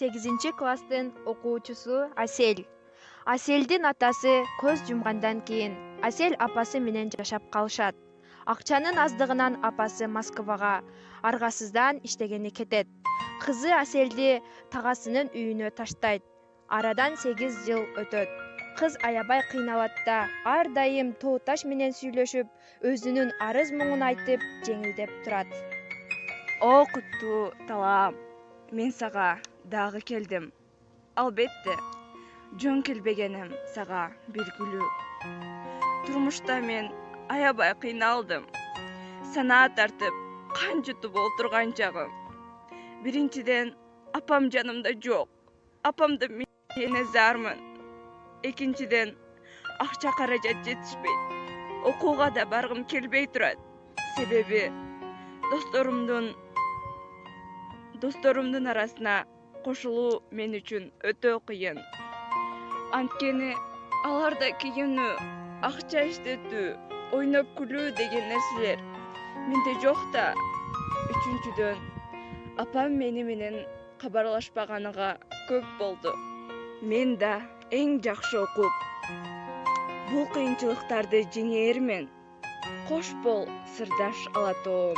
8-класстын окуучусу Асель. Аселдин атасы көз жумгандан кийин Асель апасы менен жашап калышат. Акчанын аздыгынан апасы Москвага аргасыздан иштегени кетет. Кызы Аселди тагасынын үйүнө таштайт. Арадан 8 жыл өтөт. Кыз аябай кыйналат да, ар дайым тоо таш менен сүйлөшүп, өзүнүн арыз муңун айтып, жеңилдеп турат. О куттуу талаам, мен сага дагы келдим. Албетте, жөн келбегеним сага белгилүү. Турмушта мен аябай кыйналдым. Санаа тартып, кан жутуп олтурган чагым. Биринчиден, апам жанымда жок. Апамды мен зармын. Экинчиден, акча каражат жетишпейт. Окууга да баргым келбей турат. Себеби досторумдун арасына кошулуу мен үчүн өтө кыйын. Анткени аларда кийинүү, акча иштетүү, ойноп күлүү деген нерселер менде жок да. Үчүнчүдөн, апам мени менен кабарлашпаганыга көп болду. Мен да эң жакшы окуп, бул кыйынчылыктарды жеңээрмен. Кош бол, сырдаш Ала тоом.